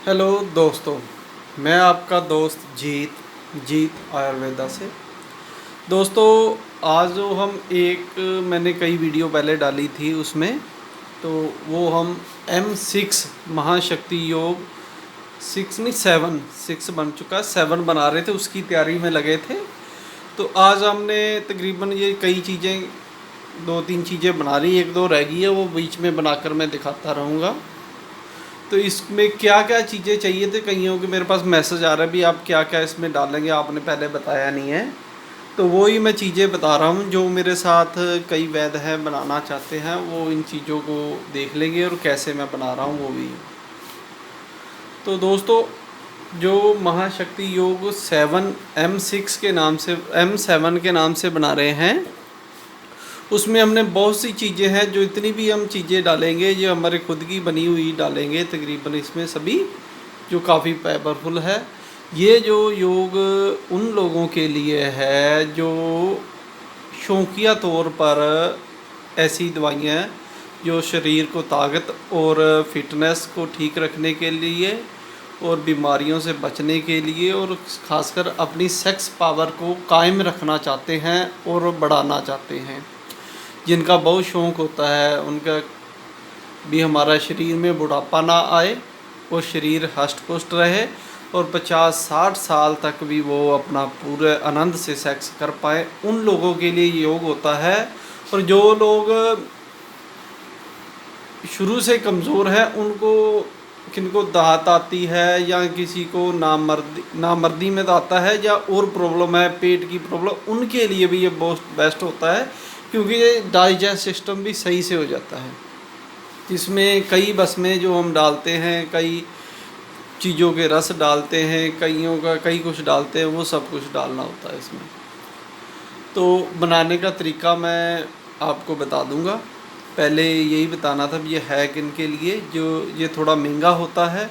Hello दोस्तों, मैं आपका दोस्त जीत आयुर्वेदा से। दोस्तों, आज जो हम मैंने कई वीडियो पहले डाली थी उसमें, तो वो हम M6 महाशक्ति योग 6 नहीं 7 बन चुका, 7 बना रहे थे, उसकी तैयारी में लगे थे। तो आज हमने तकरीबन ये कई चीज़ें, 2-3 चीज़ें बना रही, 1-2 रह गई है, वो बीच में बनाकर मैं दिखाता रहूँगा। तो इसमें क्या क्या चीज़ें चाहिए थे, कईयों के मेरे पास मैसेज आ रहा है भी आप क्या क्या इसमें डालेंगे, आपने पहले बताया नहीं है। तो वो ही मैं चीज़ें बता रहा हूँ, जो मेरे साथ कई वैद्य हैं बनाना चाहते हैं, वो इन चीज़ों को देख लेंगे और कैसे मैं बना रहा हूँ वो भी। तो दोस्तों, जो महाशक्ति योग 7 M6 के नाम से, M7 के नाम से बना रहे हैं, उसमें हमने बहुत सी चीज़ें हैं, जो इतनी भी हम चीज़ें डालेंगे ये हमारे खुद की बनी हुई डालेंगे तकरीबन इसमें सभी, जो काफ़ी पावरफुल है। ये जो योग उन लोगों के लिए है जो शौकिया तौर पर ऐसी दवाइयाँ हैं जो शरीर को ताकत और फिटनेस को ठीक रखने के लिए और बीमारियों से बचने के लिए और ख़ासकर अपनी सेक्स पावर को कायम रखना चाहते हैं और बढ़ाना चाहते हैं। जिनका बहुत शौक़ होता है उनका भी हमारा शरीर में बुढ़ापा ना आए और शरीर हष्ट पुष्ट रहे और 50-60 साल तक भी वो अपना पूरे आनंद से सेक्स कर पाए, उन लोगों के लिए योग होता है। और जो लोग शुरू से कमज़ोर हैं, उनको किनको दाहत आती है या किसी को नामर्दी में आता है या और प्रॉब्लम है, पेट की प्रॉब्लम, उनके लिए भी ये बहुत बेस्ट होता है, क्योंकि ये डाइजेस्ट सिस्टम भी सही से हो जाता है। इसमें कई बसमें जो हम डालते हैं, कई चीज़ों के रस डालते हैं, कईयों का कई कुछ डालते हैं, वो सब कुछ डालना होता है इसमें। तो बनाने का तरीका मैं आपको बता दूंगा। पहले यही बताना था ये है किन के लिए, जो ये थोड़ा महंगा होता है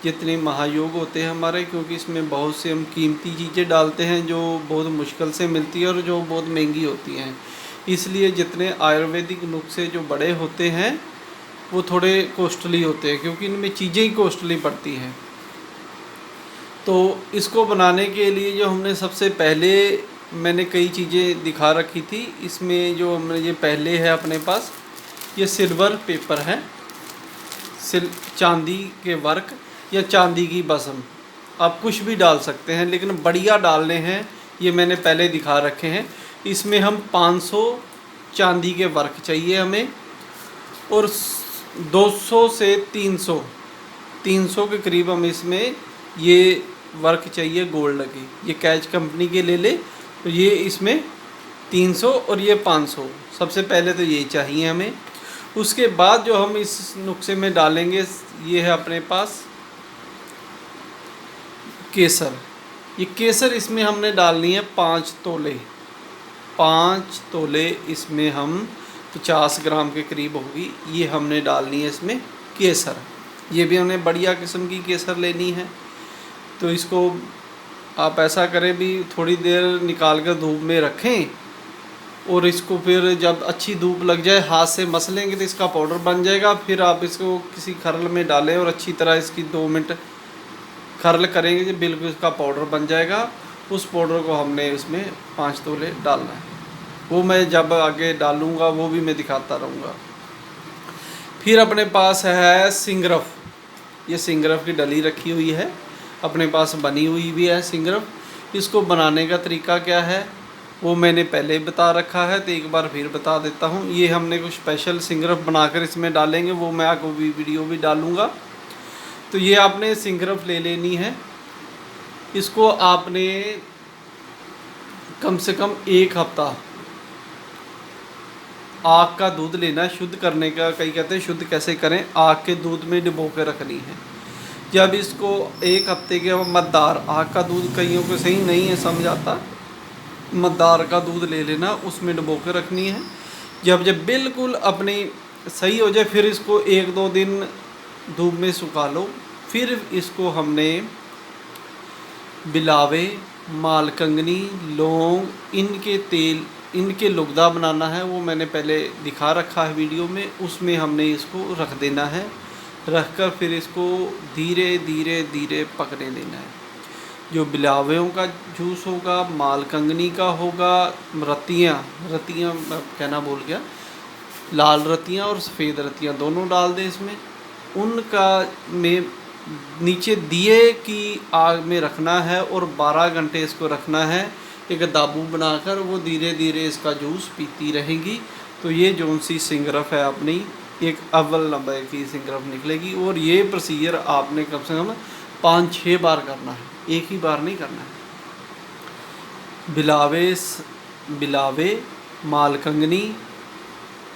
जितने महायोग होते हैं हमारे, क्योंकि इसमें बहुत से हम कीमती चीज़ें डालते हैं जो बहुत मुश्किल से मिलती है और जो बहुत महंगी होती हैं। इसलिए जितने आयुर्वेदिक नुस्खे जो बड़े होते हैं वो थोड़े कॉस्टली होते हैं, क्योंकि इनमें चीज़ें ही कॉस्टली पड़ती हैं। तो इसको बनाने के लिए जो हमने सबसे पहले, मैंने कई चीज़ें दिखा रखी थी इसमें, जो हमने ये पहले है अपने पास, ये सिल्वर पेपर है, चांदी के वर्क या चांदी की बसम, आप कुछ भी डाल सकते हैं लेकिन बढ़िया डालने हैं, ये मैंने पहले दिखा रखे हैं। इसमें हम 500 चांदी के वर्क चाहिए हमें, और 200 से 300 के करीब हम इसमें ये वर्क चाहिए गोल्ड की। ये कैच कंपनी के ले ले, तो ये इसमें 300 और ये 500, सबसे पहले तो ये चाहिए हमें। उसके बाद जो हम इस नुस्खे में डालेंगे, ये है अपने पास केसर। ये केसर इसमें हमने डालनी है 5 तोले। 5 तोले इसमें हम 50 ग्राम के करीब होगी, ये हमने डालनी है इसमें केसर। ये भी हमने बढ़िया किस्म की केसर लेनी है। तो इसको आप ऐसा करें भी, थोड़ी देर निकाल कर धूप में रखें, और इसको फिर जब अच्छी धूप लग जाए हाथ से मस लेंगे तो इसका पाउडर बन जाएगा। फिर आप इसको किसी खरल में डालें और अच्छी तरह इसकी 2 मिनट खरल करेंगे तो बिल्कुल इसका पाउडर बन जाएगा। उस पाउडर को हमने इसमें 5 तोले डालना है, वो मैं जब आगे डालूँगा वो भी मैं दिखाता रहूँगा। फिर अपने पास है सिंगरफ। ये सिंगरफ की डली रखी हुई है, अपने पास बनी हुई भी है सिंगरफ। इसको बनाने का तरीका क्या है वो मैंने पहले बता रखा है, तो एक बार फिर बता देता हूँ। ये हमने कुछ स्पेशल सिंगरफ बनाकर इसमें डालेंगे, वो मैं आपको भी वीडियो भी डालूँगा। तो ये आपने सिंगरफ ले लेनी है। इसको आपने कम से कम 1 हफ्ता आग का दूध लेना है, शुद्ध करने का। कई कहते हैं शुद्ध कैसे करें, आग के दूध में डुबो के रखनी है। जब इसको 1 हफ्ते के मद्दार, आग का दूध कईयों को सही नहीं है समझ आता, मद्दार का दूध ले लेना, उसमें डुबो के रखनी है। जब बिल्कुल अपनी सही हो जाए, फिर इसको 1-2 दिन धूप में सुखा लो। फिर इसको हमने बिलावे, मालकंगनी, लौंग, इनके तेल, इनके लुगदा बनाना है, वो मैंने पहले दिखा रखा है वीडियो में। उसमें हमने इसको रख देना है रखकर फिर इसको धीरे धीरे धीरे पकने देना है। जो बिलावेयों का जूस होगा, मालकंगनी का होगा, रतियाँ मैं कहना भूल गया, लाल रतियाँ और सफ़ेद रतियाँ दोनों डाल दें इसमें। उनका में नीचे दिए की आग में रखना है और 12 घंटे इसको रखना है। एक दाबू बनाकर वो धीरे धीरे इसका जूस पीती रहेंगी। तो ये जौन सी सिंगरफ है अपनी, एक अव्वल नंबर की सिंगरफ निकलेगी। और ये प्रोसीजर आपने कम से कम 5-6 बार करना है, एक ही बार नहीं करना है। बिलावे, मालकंगनी,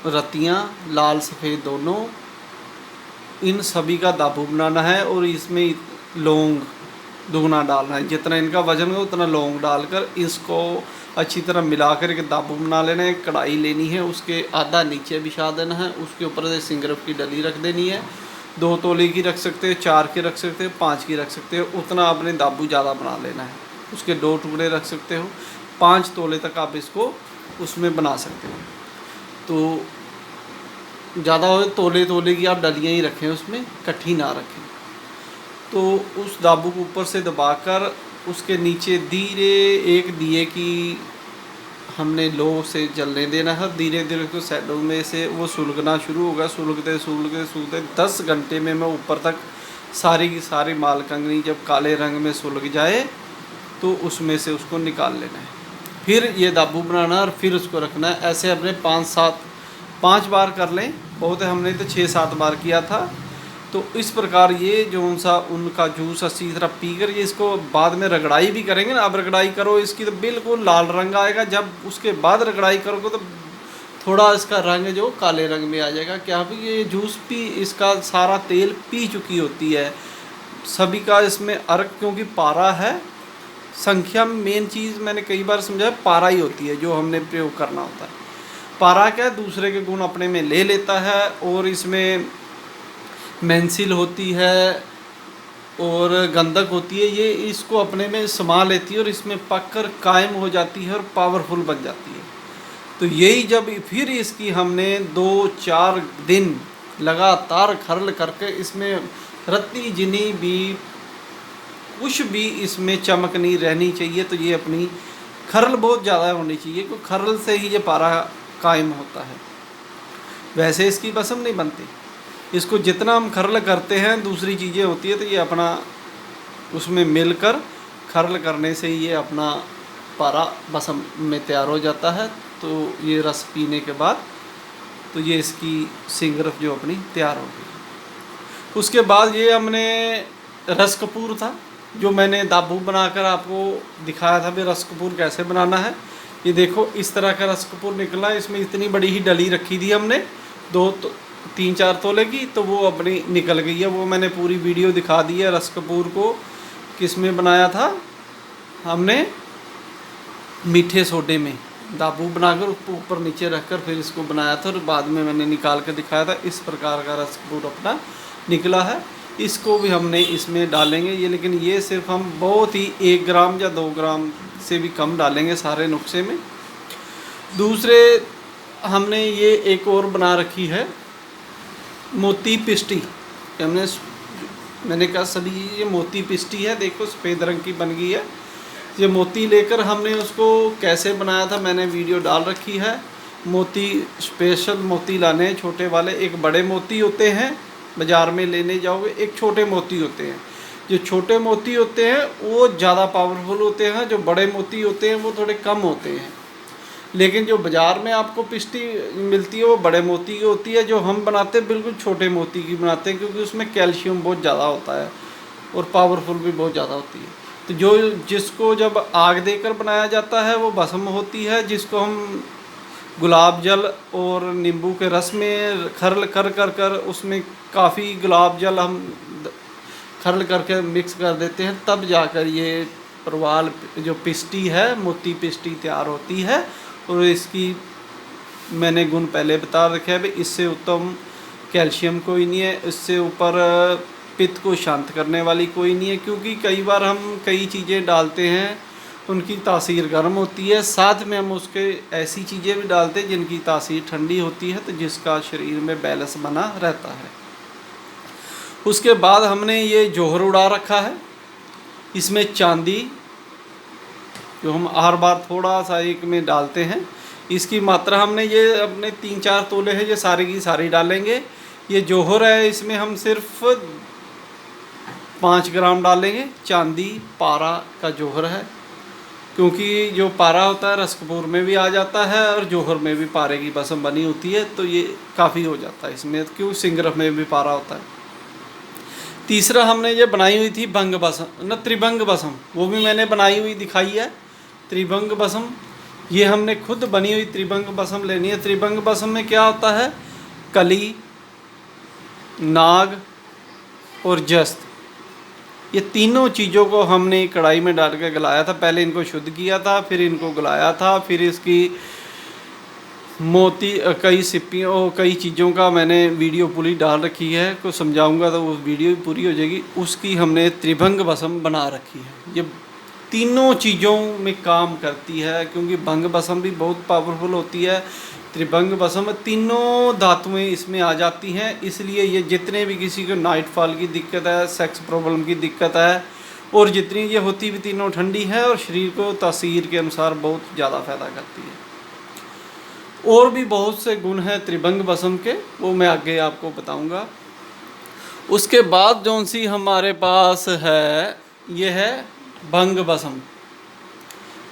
रतियाँ, लाल सफ़ेद दोनों, इन सभी का दाबू बनाना है। और इसमें लौंग दुगना डालना है, जितना इनका वजन हो उतना लौंग डालकर इसको अच्छी तरह मिलाकर एक दाबू बना लेना है। एक कढ़ाई लेनी है, उसके आधा नीचे बिछा देना है, उसके ऊपर से सिंगरफ की डली रख देनी है। 2 तोले की रख सकते हो, 4 की रख सकते हो, 5 की रख सकते हो, उतना आपने दाबू ज़्यादा बना लेना है। उसके 2 टुकड़े रख सकते हो, 5 तोले तक आप इसको उसमें बना सकते हो। तो ज़्यादा हो तोले तोले की आप डलियाँ ही रखें, उसमें इकट्ठी ना रखें। तो उस दाबू को ऊपर से दबाकर उसके नीचे धीरे एक दिए की हमने लो से जलने देना है। धीरे धीरे उसको सैडों में से वो सुलगना शुरू होगा। सुलगते 10 घंटे में मैं ऊपर तक सारी की सारी मालकंगनी जब काले रंग में सुलग जाए तो उसमें से उसको निकाल लेना है। फिर ये दाबू बनाना और फिर उसको रखना है। ऐसे अपने 5 बार कर लें, बहुत है, हमने तो 6-7 बार किया था। तो इस प्रकार ये जो सा उनका जूस अच्छी तरह पीकर ये इसको बाद में रगड़ाई भी करेंगे ना। अब रगड़ाई करो इसकी तो बिल्कुल लाल रंग आएगा। जब उसके बाद रगड़ाई करोगे तो थोड़ा इसका रंग जो काले रंग में आ जाएगा। क्या भी ये जूस पी इसका सारा तेल पी चुकी होती है सभी का इसमें अर्क, क्योंकि पारा है। संख्या में मेन चीज़ मैंने कई बार समझाया, पारा ही होती है जो हमने प्रयोग करना होता है। पारा क्या है, दूसरे के गुण अपने में ले लेता है। और इसमें मेंसिल होती है और गंधक होती है, ये इसको अपने में समा लेती है और इसमें पककर कायम हो जाती है और पावरफुल बन जाती है। तो यही जब फिर इसकी हमने 2-4 दिन लगातार खरल करके इसमें रत्ती जिनी भी कुछ भी इसमें चमक नहीं रहनी चाहिए। तो ये अपनी खरल बहुत ज़्यादा होनी चाहिए, क्योंकि खरल से ही ये पारा कायम होता है। वैसे इसकी बसम नहीं बनती। इसको जितना हम खरल करते हैं दूसरी चीज़ें होती है तो ये अपना उसमें मिलकर खरल करने से ही ये अपना पारा बसम में तैयार हो जाता है। तो ये रस पीने के बाद तो ये इसकी सिंगरफ जो अपनी तैयार हो गई। उसके बाद ये हमने रस कपूर था जो मैंने दाबू बनाकर आपको दिखाया था भी रस कपूर कैसे बनाना है। ये देखो इस तरह का रस कपूर निकला। इसमें इतनी बड़ी ही डली रखी थी हमने 3-4 तोले की, तो वो अपनी निकल गई है। वो मैंने पूरी वीडियो दिखा दी है। रस कपूर को किस में बनाया था हमने, मीठे सोडे में दाबू बनाकर ऊपर नीचे रखकर फिर इसको बनाया था और बाद में मैंने निकाल कर दिखाया था। इस प्रकार का रस कपूर अपना निकला है। इसको भी हमने इसमें डालेंगे ये, लेकिन ये सिर्फ हम बहुत ही 1 ग्राम या 2 ग्राम से भी कम डालेंगे सारे नुस्खे में। दूसरे हमने ये एक और बना रखी है मोती पिस्टी। मैंने कहा सभी ये मोती पिस्टी है, देखो सफ़ेद रंग की बन गई है। ये मोती लेकर हमने उसको कैसे बनाया था मैंने वीडियो डाल रखी है। मोती स्पेशल मोती लाने हैं छोटे वाले। एक बड़े मोती होते हैं बाज़ार में लेने जाओगे, एक छोटे मोती होते हैं। जो छोटे मोती होते हैं वो ज़्यादा पावरफुल होते हैं, जो बड़े मोती होते हैं वो थोड़े कम होते हैं। लेकिन जो बाज़ार में आपको पिस्टी मिलती है वो बड़े मोती की होती है। जो हम बनाते हैं बिल्कुल छोटे मोती की बनाते हैं, क्योंकि उसमें कैल्शियम बहुत ज़्यादा होता है और पावरफुल भी बहुत ज़्यादा होती है। तो जो जिसको जब आग देकर बनाया जाता है वो भस्म होती है, जिसको हम गुलाब जल और नींबू के रस में खरल कर उसमें काफ़ी गुलाब जल हम खरल करके मिक्स कर देते हैं, तब जाकर ये परवाल जो पिस्टी है मोती पिस्टी तैयार होती है। और इसकी मैंने गुण पहले बता रखे हैं, इससे उत्तम कैल्शियम कोई नहीं है, इससे ऊपर पित्त को शांत करने वाली कोई नहीं है। क्योंकि कई बार हम कई चीज़ें डालते हैं उनकी तासीर गर्म होती है, साथ में हम उसके ऐसी चीज़ें भी डालते हैं जिनकी तासीर ठंडी होती है, तो जिसका शरीर में बैलेंस बना रहता है। उसके बाद हमने ये जौहर उड़ा रखा है, इसमें चांदी जो हम हर बार थोड़ा सा एक में डालते हैं, इसकी मात्रा हमने ये अपने 3-4 तोले है, ये सारी की सारी डालेंगे। ये जौहर है, इसमें हम सिर्फ 5 ग्राम डालेंगे। चांदी पारा का जौहर है, क्योंकि जो पारा होता है रस कपूर में भी आ जाता है और जौहर में भी पारे की बसम बनी होती है, तो ये काफ़ी हो जाता है इसमें, क्यों सिंगरफ में भी पारा होता है। तीसरा हमने ये बनाई हुई थी भंग बसम न त्रिभंग बसम, वो भी मैंने बनाई हुई दिखाई है। त्रिभंग बसम ये हमने खुद बनी हुई त्रिभंग बसम लेनी है। त्रिभंग बसम में क्या होता है, कली, नाग और जस्त, ये तीनों चीज़ों को हमने कढ़ाई में डाल के गलाया था। पहले इनको शुद्ध किया था, फिर इनको गलाया था, फिर इसकी मोती कई सिप्पियों कई चीज़ों का मैंने वीडियो पूरी डाल रखी है, को समझाऊंगा तो वो वीडियो पूरी हो जाएगी। उसकी हमने त्रिभंग बसम बना रखी है। ये तीनों चीज़ों में काम करती है, क्योंकि भंग बसम भी बहुत पावरफुल होती है। त्रिभंग बसम तीनों धातुएं इसमें आ जाती हैं, इसलिए ये जितने भी किसी को नाइट फॉल की दिक्कत है, सेक्स प्रॉब्लम की दिक्कत है, और जितनी ये होती भी तीनों ठंडी है और शरीर को तासीर के अनुसार बहुत ज़्यादा फ़ायदा करती है। और भी बहुत से गुण हैं त्रिभंग बसम के, वो मैं आगे आपको बताऊंगा। उसके बाद जौन सी हमारे पास है, ये है भंग बसम।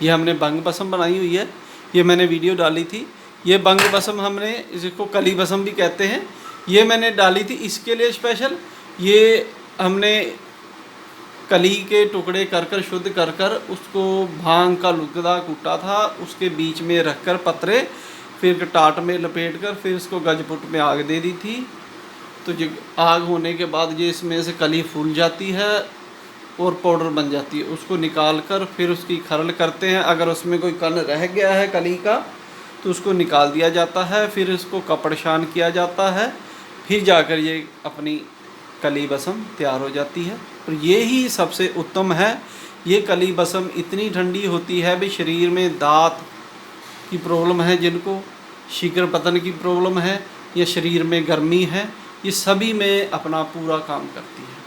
ये हमने भंग बसम बनाई हुई है, ये मैंने वीडियो डाली थी। ये भंग बसम हमने, इसको कली बसम भी कहते हैं, ये मैंने डाली थी इसके लिए स्पेशल। ये हमने कली के टुकड़े कर कर शुद्ध कर कर उसको भांग का लुगदा कूटा था, उसके बीच में रख कर पतरे, फिर टाट में लपेट कर फिर इसको गजपुट में आग दे दी थी। तो जो आग होने के बाद ये इसमें से कली फूल जाती है और पाउडर बन जाती है। उसको निकाल कर फिर उसकी खरल करते हैं। अगर उसमें कोई कण रह गया है कली का तो उसको निकाल दिया जाता है, फिर इसको कपड़शान किया जाता है, फिर जाकर ये अपनी कली बसम तैयार हो जाती है। और ये ही सबसे उत्तम है। ये कली बसम इतनी ठंडी होती है भी, शरीर में दांत की प्रॉब्लम है, जिनको शीघ्र पतन की प्रॉब्लम है या शरीर में गर्मी है, ये सभी में अपना पूरा काम करती है।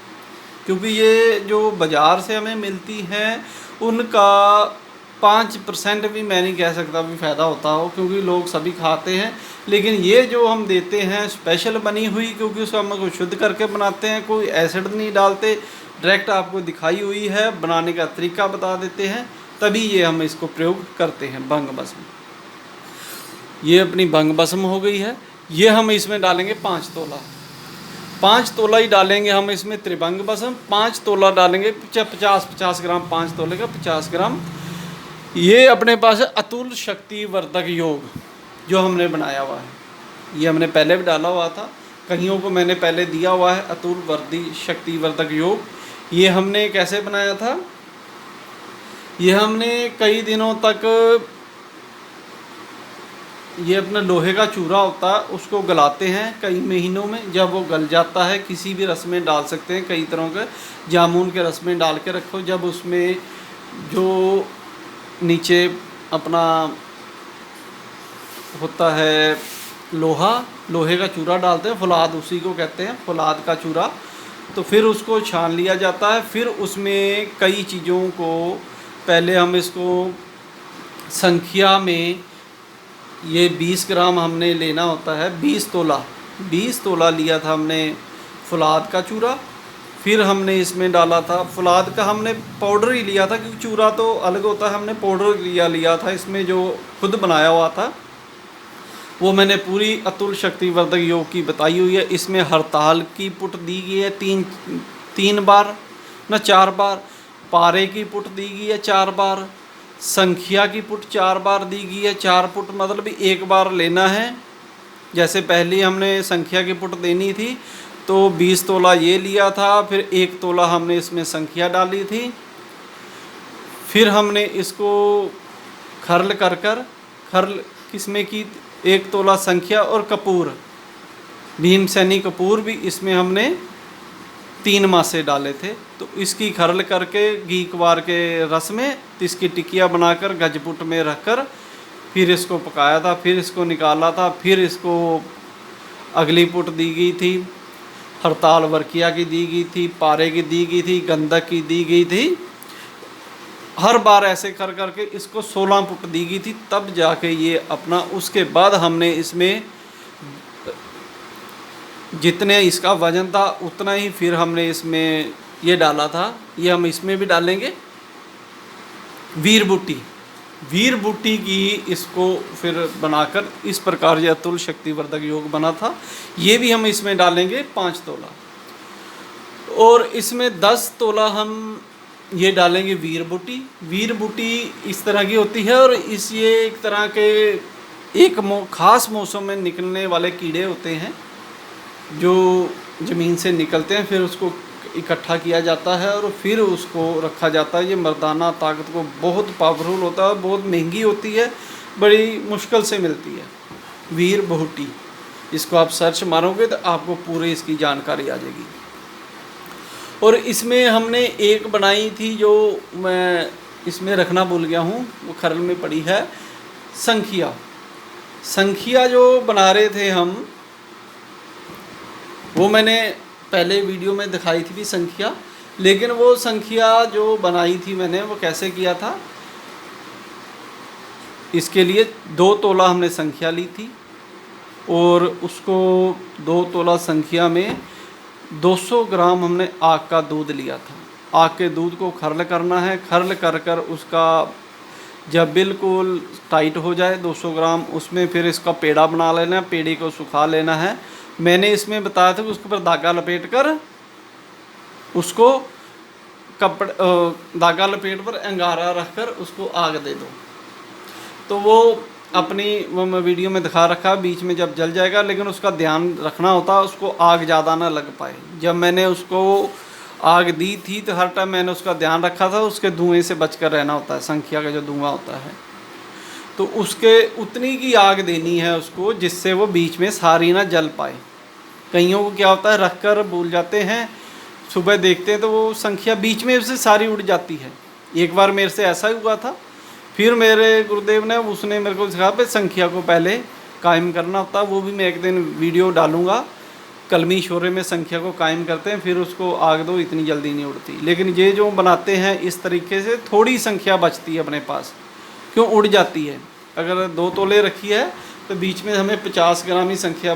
क्योंकि ये जो बाज़ार से हमें मिलती हैं उनका 5% भी मैं नहीं कह सकता भी फ़ायदा होता हो, क्योंकि लोग सभी खाते हैं। लेकिन ये जो हम देते हैं स्पेशल बनी हुई, क्योंकि उसको हम को शुद्ध करके बनाते हैं, कोई एसिड नहीं डालते, डायरेक्ट आपको दिखाई हुई है, बनाने का तरीका बता देते हैं, तभी ये हम इसको प्रयोग करते हैं। भंग बसम, ये अपनी भंग बसम हो गई है। ये हम इसमें डालेंगे 5 तोला, 5 तोला ही डालेंगे हम इसमें त्रिभंग बसम। 5 तोला डालेंगे, 50 ग्राम, 5 तोले का 50 ग्राम। ये अपने पास है अतुल शक्ति वर्धक योग, जो हमने बनाया हुआ है। ये हमने पहले भी डाला हुआ था, कईयों को मैंने पहले दिया हुआ है अतुल शक्ति वर्धक योग। ये हमने कैसे बनाया था, ये हमने कई दिनों तक ये अपना लोहे का चूरा होता है उसको गलाते हैं कई महीनों में। जब वो गल जाता है, किसी भी रस में डाल सकते हैं, कई तरह के जामुन के रस में डाल के रखो। जब उसमें जो नीचे अपना होता है लोहे का चूरा डालते हैं, फौलाद उसी को कहते हैं, फौलाद का चूरा। तो फिर उसको छान लिया जाता है। फिर उसमें कई चीज़ों को पहले हम इसको संख्या में, ये 20 ग्राम हमने लेना होता है, 20 तोला लिया था हमने फौलाद का चूरा। फिर हमने इसमें डाला था फौलाद का, हमने पाउडर ही लिया था, क्योंकि चूरा तो अलग होता है, हमने पाउडर लिया था। इसमें जो खुद बनाया हुआ था वो मैंने पूरी अतुल शक्ति वर्धक योग की बताई हुई है। इसमें हड़ताल की पुट दी गई है 3 बार न 4 बार, पारे की पुट दी गई है 4 बार, संख्या की पुट 4 बार दी गई है। 4 पुट मतलब 1 बार लेना है। जैसे पहले हमने संख्या की पुट देनी थी तो 20 तोला ये लिया था, फिर 1 तोला हमने इसमें संख्या डाली थी। फिर हमने इसको खरल कर खरल किसमें की, 1 तोला संख्या और कपूर, भीमसेनी कपूर भी इसमें हमने 3 मासे डाले थे। तो इसकी खरल करके घी क्वार के रस में इसकी टिकिया बनाकर गजपुट में रखकर फिर इसको पकाया था, फिर इसको निकाला था, फिर इसको अगली पुट दी गई थी। हड़ताल वर्किया की दी गई थी, पारे की दी गई थी, गंधक की दी गई थी। हर बार ऐसे कर करके इसको 16 फुट दी गई थी, तब जाके ये अपना, उसके बाद हमने इसमें जितने इसका वजन था उतना ही फिर हमने इसमें ये डाला था। ये हम इसमें भी डालेंगे वीर बूटी। वीर बूटी की इसको फिर बनाकर इस प्रकार ये अतुल शक्तिवर्धक योग बना था। ये भी हम इसमें डालेंगे 5 तोला, और इसमें 10 तोला हम ये डालेंगे वीर बूटी। वीर बूटी इस तरह की होती है, और इस ये एक तरह के एक ख़ास मौसम में निकलने वाले कीड़े होते हैं जो ज़मीन से निकलते हैं, फिर उसको इकट्ठा किया जाता है और फिर उसको रखा जाता है। ये मर्दाना ताकत को बहुत पावरफुल होता है, बहुत महंगी होती है, बड़ी मुश्किल से मिलती है वीर बूटी। इसको आप सर्च मारोगे तो आपको पूरी इसकी जानकारी आ जाएगी। और इसमें हमने एक बनाई थी जो मैं इसमें रखना भूल गया हूँ, वो खरल में पड़ी है, संखिया। संखिया जो बना रहे थे हम, वो मैंने पहले वीडियो में दिखाई थी संखिया, लेकिन वो संखिया जो बनाई थी मैंने वो कैसे किया था। इसके लिए 2 तोला हमने संखिया ली थी, और उसको 2 तोला संखिया में 200 ग्राम हमने आग का दूध लिया था। आग के दूध को खर्ल करना है, खर्ल कर कर उसका जब बिल्कुल टाइट हो जाए 200 ग्राम, उसमें फिर इसका पेड़ा बना लेना है, पेड़े को सुखा लेना है। मैंने इसमें बताया था कि उसके ऊपर धागा लपेट कर उसको धागा लपेट पर अंगारा रख कर उसको आग दे दो। तो वो अपनी वो मैं वीडियो में दिखा रखा, बीच में जब जल जाएगा, लेकिन उसका ध्यान रखना होता है उसको आग ज़्यादा ना लग पाए। जब मैंने उसको आग दी थी तो हर टाइम मैंने उसका ध्यान रखा था, उसके धुएँ से बच कर रहना होता है। संखिया का जो धुआं होता है तो उसके उतनी की आग देनी है उसको, जिससे वो बीच में सारी ना जल पाए। कईयों को क्या होता है, रख कर भूल जाते हैं, सुबह देखते हैं तो वो संखिया बीच में से सारी उड़ जाती है। एक बार मेरे से ऐसा ही हुआ था। फिर मेरे गुरुदेव ने उसने मेरे को सिखाया कि संखिया को पहले कायम करना होता है। वो भी मैं एक दिन वीडियो डालूँगा, कलमी शोरे में संखिया को कायम करते हैं, फिर उसको आग दो, इतनी जल्दी नहीं उड़ती। लेकिन ये जो बनाते हैं इस तरीके से थोड़ी संख्या बचती है अपने पास, क्यों उड़ जाती है। अगर 2 तोले रखी है तो बीच में हमें 50 ग्राम ही संख्या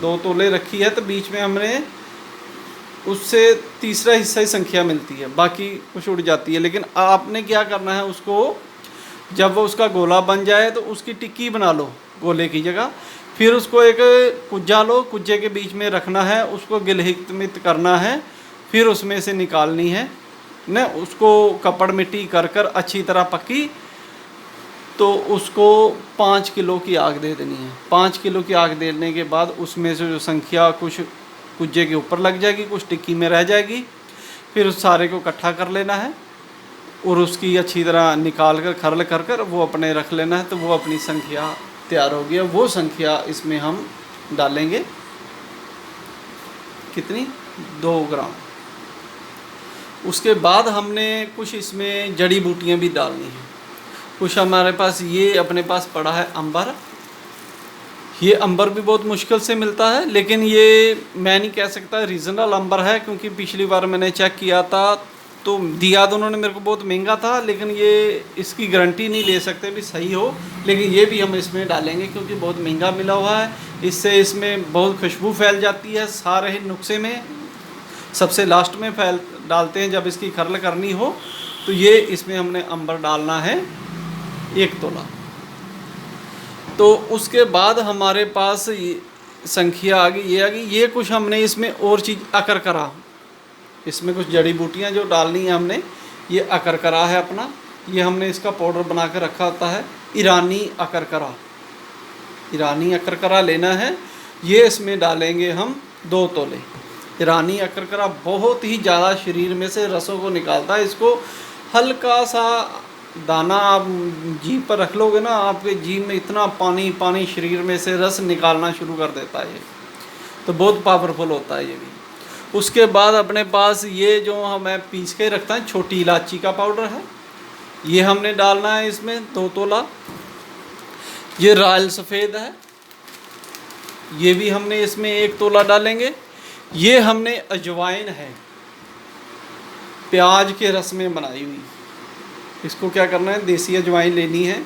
2 तोले रखी है तो बीच में हमने उससे तीसरा हिस्सा ही संख्या मिलती है, बाकी कुछ उड़ जाती है। लेकिन आपने क्या करना है, उसको जब वो उसका गोला बन जाए तो उसकी टिक्की बना लो गोले की जगह। फिर उसको एक कुज्जा लो, कुज्जे के बीच में रखना है, उसको गिलहित करना है, फिर उसमें से निकालनी है न, उसको कपड़ मिट्टी कर कर अच्छी तरह पकी, तो उसको 5 किलो की आग दे देनी है। 5 किलो की आग देने के बाद उसमें से जो संख्या कुछ कुज्जे के ऊपर लग जाएगी, कुछ टिक्की में रह जाएगी। फिर उस सारे को इकट्ठा कर लेना है और उसकी अच्छी तरह निकाल कर खरल कर कर वो अपने रख लेना है। तो वो अपनी संख्या तैयार हो गया। वो संख्या इसमें हम डालेंगे कितनी, 2 ग्राम। उसके बाद हमने कुछ इसमें जड़ी बूटियाँ भी डालनी हैं। कुछ हमारे पास ये अपने पास पड़ा है अंबर। ये अंबर भी बहुत मुश्किल से मिलता है, लेकिन ये मैं नहीं कह सकता रीज़नल अंबर है, क्योंकि पिछली बार मैंने चेक किया था तो दिया तो उन्होंने मेरे को बहुत महंगा था, लेकिन ये इसकी गारंटी नहीं ले सकते भी सही हो। लेकिन ये भी हम इसमें डालेंगे क्योंकि बहुत महंगा मिला हुआ है। इससे इसमें बहुत खुशबू फैल जाती है। सारे नुस्खे में सबसे लास्ट में डालते हैं जब इसकी खरल करनी हो। तो ये इसमें हमने अंबर डालना है 1 तोला। तो उसके बाद हमारे पास संख्या आ गई, ये आ गई। ये कुछ हमने इसमें और चीज़ अकरकरा, इसमें कुछ जड़ी बूटियाँ जो डालनी है हमने, ये अकरकरा है अपना। ये हमने इसका पाउडर बना कर रखा होता है, ईरानी अकरकरा। ईरानी अकरकरा लेना है, ये इसमें डालेंगे हम 2 तोले। ईरानी अकरकरा बहुत ही ज़्यादा शरीर में से रसों को निकालता है। इसको हल्का सा दाना आप जीभ पर रख लोगे ना, आपके जीभ में इतना पानी पानी शरीर में से रस निकालना शुरू कर देता है। ये तो बहुत पावरफुल होता है ये भी। उसके बाद अपने पास ये जो हमें पीस के रखता है छोटी इलायची का पाउडर है, ये हमने डालना है इसमें 2 तोला। ये रायल सफ़ेद है, ये भी हमने इसमें 1 तोला डालेंगे। ये हमने अजवाइन है प्याज के रस में बनाई हुई। इसको क्या करना है, देसी अजवाइन लेनी है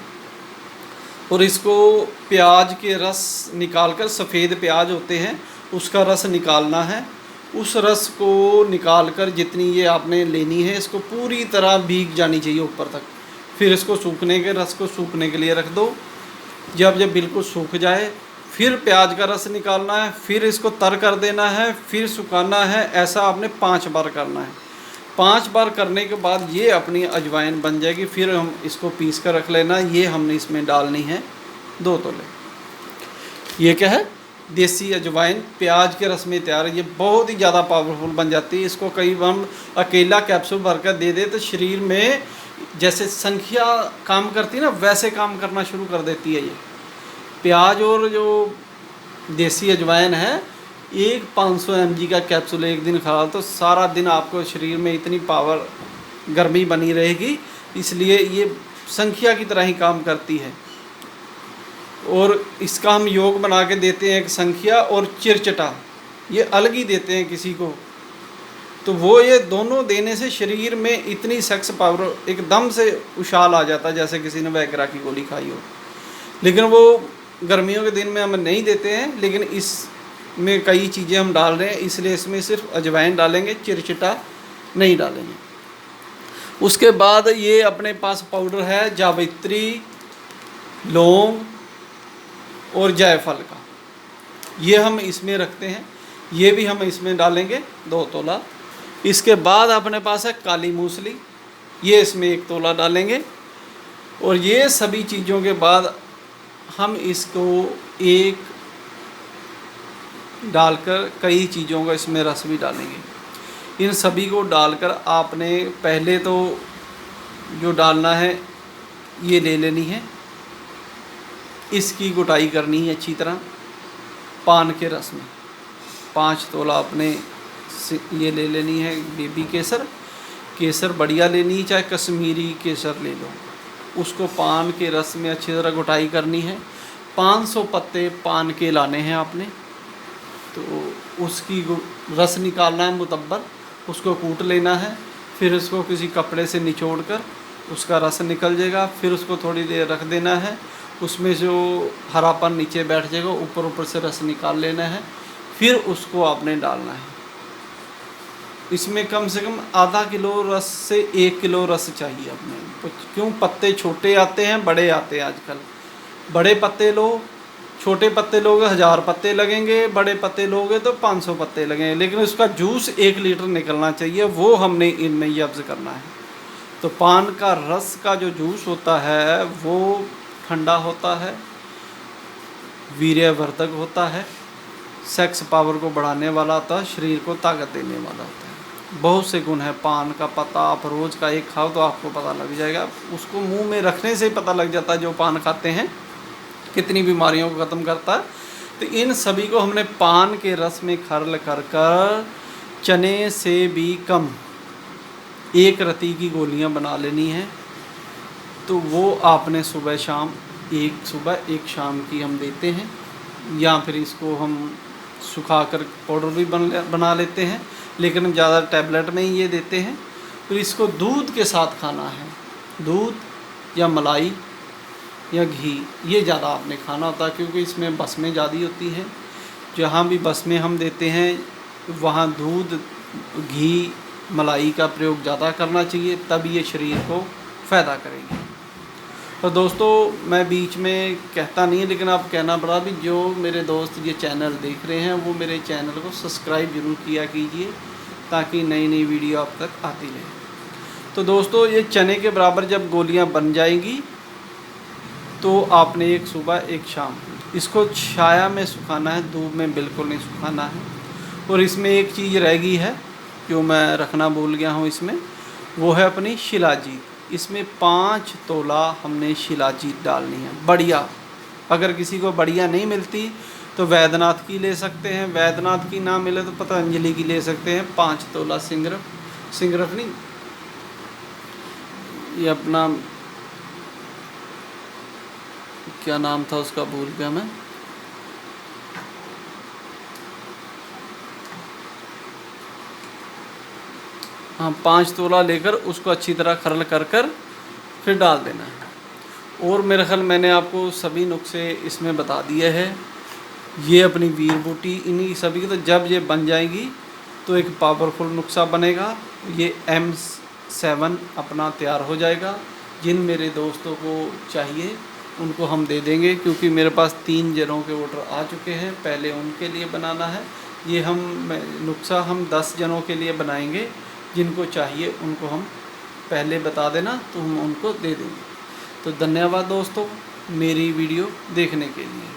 और इसको प्याज के रस निकालकर, सफ़ेद प्याज होते हैं उसका रस निकालना है। उस रस को निकालकर जितनी ये आपने लेनी है, इसको पूरी तरह भीग जानी चाहिए ऊपर तक। फिर इसको सूखने के, रस को सूखने के लिए रख दो। जब बिल्कुल सूख जाए फिर प्याज का रस निकालना है, फिर इसको तर कर देना है, फिर सुखाना है। ऐसा आपने 5 बार करना है। 5 बार करने के बाद ये अपनी अजवाइन बन जाएगी। फिर हम इसको पीस कर रख लेना। ये हमने इसमें डालनी है 2 तोले। ये क्या है, देसी अजवाइन प्याज के रस में तैयार है। ये बहुत ही ज़्यादा पावरफुल बन जाती है। इसको कई बार हम अकेला कैप्सूल भर कर दे दे तो शरीर में जैसे संख्या काम करती है ना, वैसे काम करना शुरू कर देती है। ये प्याज और जो देसी अजवाइन है, एक 500 mg का कैप्सूल एक दिन खा तो सारा दिन आपको शरीर में इतनी पावर, गर्मी बनी रहेगी। इसलिए ये संख्या की तरह ही काम करती है। और इसका हम योग बना के देते हैं एक संख्या और चिरचटा, ये अलग ही देते हैं किसी को। तो वो ये दोनों देने से शरीर में इतनी सेक्स पावर एकदम से उछाल आ जाता है, जैसे किसी ने वैगरा की गोली खाई हो। लेकिन वो गर्मियों के दिन में हम नहीं देते हैं, लेकिन इसमें कई चीज़ें हम डाल रहे हैं, इसलिए इसमें सिर्फ अजवाइन डालेंगे, चिरचिटा नहीं डालेंगे। उसके बाद ये अपने पास पाउडर है जावित्री, लौंग और जायफल का, ये हम इसमें रखते हैं। ये भी हम इसमें डालेंगे 2 तोला। इसके बाद अपने पास है काली मूसली, ये इसमें 1 तोला डालेंगे। और ये सभी चीज़ों के बाद हम इसको एक डालकर कई चीज़ों का इसमें रस भी डालेंगे। इन सभी को डालकर आपने पहले तो जो डालना है ये ले लेनी है, इसकी गुटाई करनी है अच्छी तरह पान के रस में। 5 तोला आपने ये ले लेनी है बेबी केसर। केसर बढ़िया लेनी है, चाहे कश्मीरी केसर ले लो। उसको पान के रस में अच्छी तरह गुटाई करनी है। 500 पत्ते पान के लाने हैं आपने, तो उसकी रस निकालना है मुतब्बर, उसको कूट लेना है। फिर उसको किसी कपड़े से निचोड़ कर उसका रस निकल जाएगा। फिर उसको थोड़ी देर रख देना है, उसमें जो हरापन नीचे बैठ जाएगा, ऊपर ऊपर से रस निकाल लेना है। फिर उसको आपने डालना है। इसमें कम से कम आधा किलो रस से 1 किलो रस चाहिए अपने। क्यों, पत्ते छोटे आते हैं, बड़े आते हैं आजकल। बड़े पत्ते लो, छोटे पत्ते लोगे 1000 पत्ते लगेंगे, बड़े पत्ते लोगे तो 500 पत्ते लगेंगे। लेकिन उसका जूस 1 लीटर निकलना चाहिए, वो हमने इनमें यब्ज़ करना है। तो पान का रस का जो जूस होता है वो ठंडा होता है, वीर्यवर्धक होता है, सेक्स पावर को बढ़ाने वाला होता है, शरीर को ताकत देने वाला होता है। बहुत से गुण है पान का। पत्ता आप रोज़ का 1 खाओ तो आपको पता लग जाएगा। उसको मुंह में रखने से ही पता लग जाता है जो पान खाते हैं कितनी बीमारियों को ख़त्म करता है। तो इन सभी को हमने पान के रस में खरल कर कर चने से भी कम 1 रत्ती की गोलियां बना लेनी है। तो वो आपने सुबह शाम, 1 सुबह 1 शाम की हम देते हैं। या फिर इसको हम सुखा कर पाउडर भी बना लेते हैं, लेकिन हम ज़्यादा टैबलेट में ही ये देते हैं। फिर इसको दूध के साथ खाना है, दूध या मलाई या घी, ये ज़्यादा आपने खाना होता है, क्योंकि इसमें बसमें ज़्यादा होती है। जहाँ भी बसमें हम देते हैं वहाँ दूध, घी, मलाई का प्रयोग ज़्यादा करना चाहिए, तब ये शरीर को फ़ायदा करेगी। तो दोस्तों मैं बीच में कहता नहीं है, लेकिन आप कहना पड़ा भी, जो मेरे दोस्त ये चैनल देख रहे हैं वो मेरे चैनल को सब्सक्राइब ज़रूर किया कीजिए, ताकि नई नई वीडियो आप तक आती रहे। तो दोस्तों ये चने के बराबर जब गोलियां बन जाएंगी तो आपने 1 सुबह 1 शाम इसको छाया में सुखाना है, धूप में बिल्कुल नहीं सुखाना है। और इसमें एक चीज़ रह गई है जो मैं रखना भूल गया हूँ इसमें, वो है अपनी शिलाजीत। इसमें 5 तोला हमने शिलाजीत डालनी है बढ़िया। अगर किसी को बढ़िया नहीं मिलती तो वैद्यनाथ की ले सकते हैं, वैद्यनाथ की ना मिले तो पतंजलि की ले सकते हैं। 5 तोला सिंगरफ नहीं, ये अपना क्या नाम था उसका भूल गया मैं, हाँ 5 तोला लेकर उसको अच्छी तरह खरल कर कर फिर डाल देना है। और मेरे ख्याल मैंने आपको सभी नुस्खे इसमें बता दिए हैं। ये अपनी वीर बूटी इन्हीं सभी की, तो जब ये बन जाएगी तो एक पावरफुल नुस्खा बनेगा। ये M7 अपना तैयार हो जाएगा। जिन मेरे दोस्तों को चाहिए उनको हम दे देंगे, क्योंकि मेरे पास 3 जनों के ऑर्डर आ चुके हैं। पहले उनके लिए बनाना है। ये नुस्खा हम 10 जनों के लिए बनाएंगे। जिनको चाहिए उनको हम पहले बता देना तो हम उनको दे देंगे। तो धन्यवाद दोस्तों मेरी वीडियो देखने के लिए।